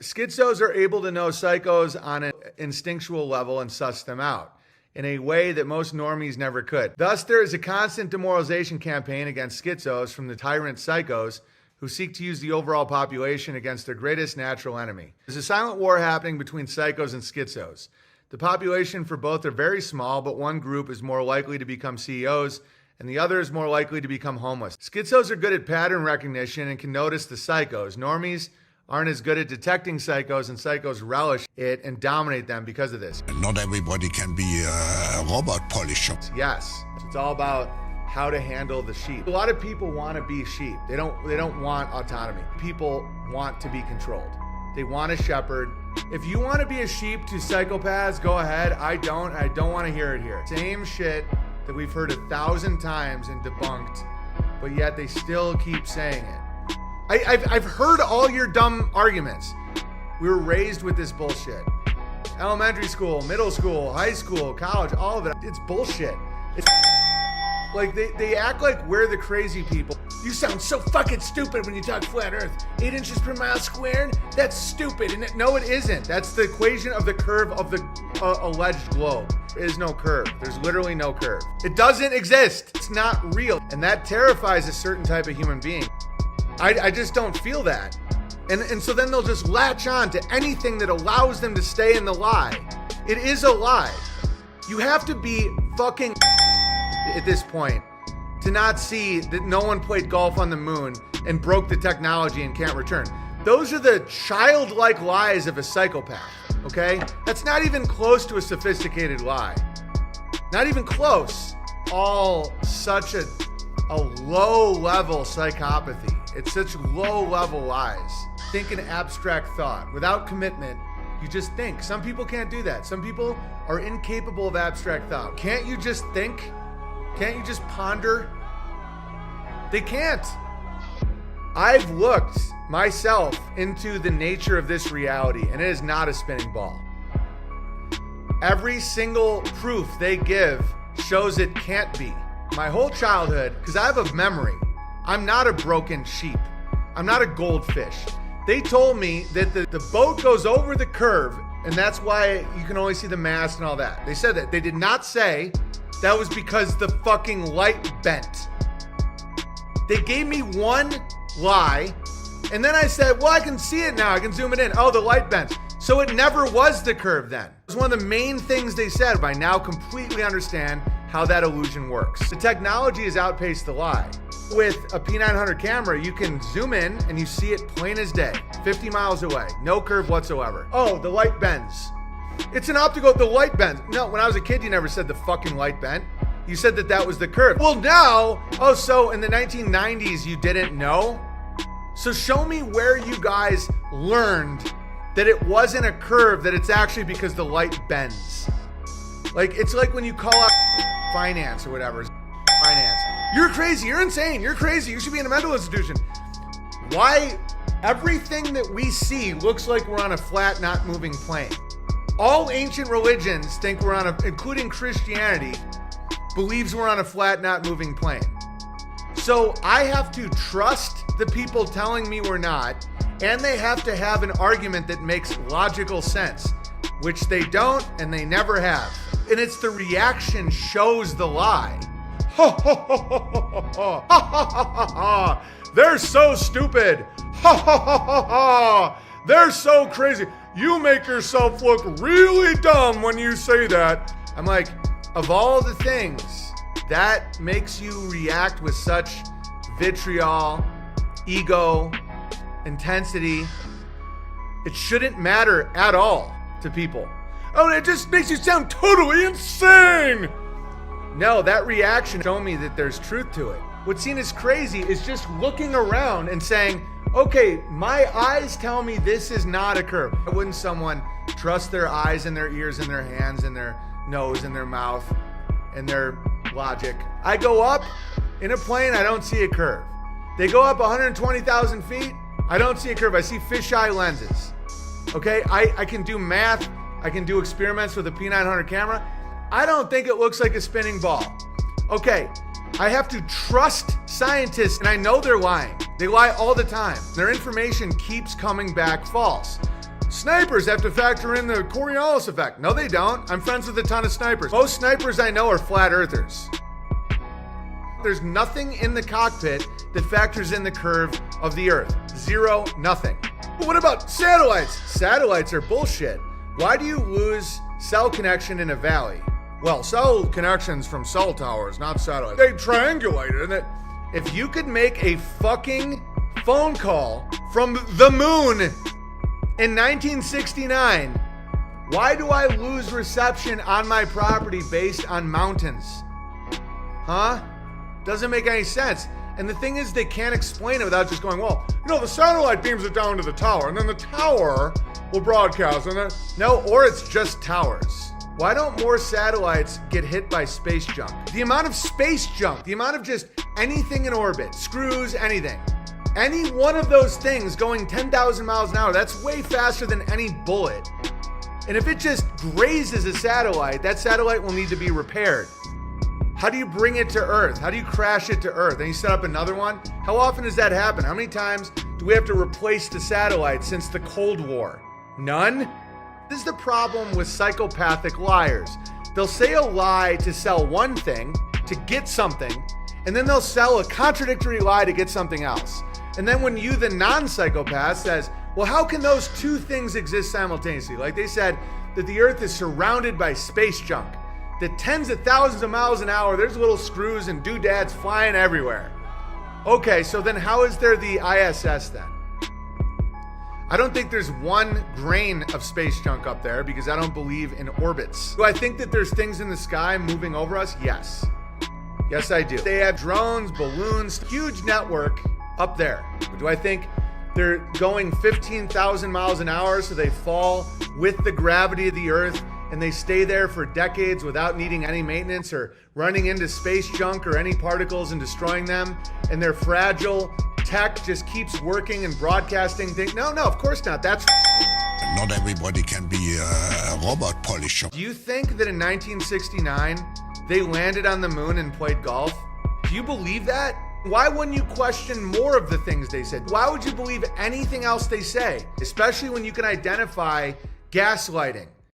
Schizos are able to know psychos on an instinctual level and suss them out in a way that most normies never could. Thus, there is a constant demoralization campaign against schizos from the tyrant psychos who seek to use the overall population against their greatest natural enemy. There's a silent war happening between psychos and schizos. The population for both are very small, but one group is more likely to become CEOs and the other is more likely to become homeless. Schizos are good at pattern recognition and can notice the psychos. Normies aren't as good at detecting psychos, and psychos relish it and dominate them because of this. Not everybody can be a robot polisher. Yes, it's all about how to handle the sheep. A lot of people want to be sheep. They don't want autonomy. People want to be controlled. They want a shepherd. If you want to be a sheep to psychopaths, go ahead. I don't want to hear it here. Same shit that we've heard 1,000 times and debunked, but yet they still keep saying it. I've heard all your dumb arguments. We were raised with this bullshit. Elementary school, middle school, high school, college, all of it. It's bullshit. It's like they act like we're the crazy people. You sound so fucking stupid when you talk flat earth. 8 inches per mile squared? That's stupid. And no, it isn't. That's the equation of the curve of the alleged globe. There is no curve. There's literally no curve. It doesn't exist. It's not real. And that terrifies a certain type of human being. I just don't feel that. And so then they'll just latch on to anything that allows them to stay in the lie. It is a lie. You have to be fucking at this point to not see that no one played golf on the moon and broke the technology and can't return. Those are the childlike lies of a psychopath, okay? That's not even close to a sophisticated lie. Not even close. All such a low-level psychopathy. It's such low-level lies. Think an abstract thought. Without commitment, you just think. Some people can't do that. Some people are incapable of abstract thought. Can't you just think? Can't you just ponder? They can't. I've looked myself into the nature of this reality, and it is not a spinning ball. Every single proof they give shows it can't be. My whole childhood, because I have a memory, I'm not a broken sheep. I'm not a goldfish. They told me that the boat goes over the curve, and that's why you can only see the mast and all that. They said that. They did not say that was because the fucking light bent. They gave me one lie, and then I said, well, I can see it now. I can zoom it in. Oh, the light bent. So it never was the curve then. It was one of the main things they said, but I now completely understand how that illusion works. The technology has outpaced the lie. With a P900 camera, you can zoom in and you see it plain as day, 50 miles away, no curve whatsoever. Oh, the light bends. It's an optical, the light bends. No, when I was a kid, you never said the fucking light bent. You said that was the curve. Well, now, oh, so in the 1990s, you didn't know? So show me where you guys learned that it wasn't a curve, that it's actually because the light bends. Like, it's like when you call out finance or whatever. Finance. You're crazy. You're insane. You're crazy. You should be in a mental institution. Why? Everything that we see looks like we're on a flat, not moving plane. All ancient religions think we're on including Christianity, believes we're on a flat, not moving plane. So I have to trust the people telling me we're not, and they have to have an argument that makes logical sense, which they don't and they never have. And it's the reaction shows the lie. Ha ha ha ha ha ha ha ha. They're so stupid. Ha ha ha ha ha. They're so crazy. You make yourself look really dumb when you say that. I'm like, of all the things that makes you react with such vitriol, ego, intensity, it shouldn't matter at all to people. Oh, it just makes you sound totally insane. No, that reaction showed me that there's truth to it. What's seen as crazy is just looking around and saying, okay, my eyes tell me this is not a curve. Why wouldn't someone trust their eyes and their ears and their hands and their nose and their mouth and their logic? I go up in a plane, I don't see a curve. They go up 120,000 feet, I don't see a curve. I see fisheye lenses. Okay, I can do math. I can do experiments with a P900 camera. I don't think it looks like a spinning ball. Okay, I have to trust scientists, and I know they're lying. They lie all the time. Their information keeps coming back false. snipers have to factor in the Coriolis effect. No, they don't. I'm friends with a ton of snipers. Most snipers I know are flat earthers. There's nothing in the cockpit that factors in the curve of the Earth. Zero, nothing. But what about satellites? Satellites are bullshit. Why do you lose cell connection in a valley? Well, cell connections from cell towers, not satellites. They triangulated it. If you could make a fucking phone call from the moon in 1969, why do I lose reception on my property based on mountains? Huh? Doesn't make any sense. And the thing is, they can't explain it without just going, well, the satellite beams it down to the tower, and then the tower will broadcast, and then, no, or it's just towers. Why don't more satellites get hit by space junk? The amount of space junk, the amount of just anything in orbit, screws, anything. Any one of those things going 10,000 miles an hour, that's way faster than any bullet. And if it just grazes a satellite, that satellite will need to be repaired. How do you bring it to Earth? How do you crash it to Earth? And you set up another one? How often does that happen? How many times do we have to replace the satellite since the Cold War? None? This is the problem with psychopathic liars. They'll say a lie to sell one thing, to get something, and then they'll sell a contradictory lie to get something else. And then when you, the non-psychopath, says, well, how can those two things exist simultaneously? Like they said that the Earth is surrounded by space junk. That tens of thousands of miles an hour, there's little screws and doodads flying everywhere. Okay, so then how is there the ISS then? I don't think there's one grain of space junk up there because I don't believe in orbits. Do I think that there's things in the sky moving over us? Yes. Yes, I do. They have drones, balloons, huge network up there. But do I think they're going 15,000 miles an hour so they fall with the gravity of the Earth and they stay there for decades without needing any maintenance or running into space junk or any particles and destroying them, and their fragile tech just keeps working and broadcasting things? No, of course not. That's Not everybody can be a robot polisher. Do you think that in 1969 they landed on the moon and played golf? Do you believe that? Why wouldn't you question more of the things they said? Why would you believe anything else they say? Especially when you can identify gaslighting.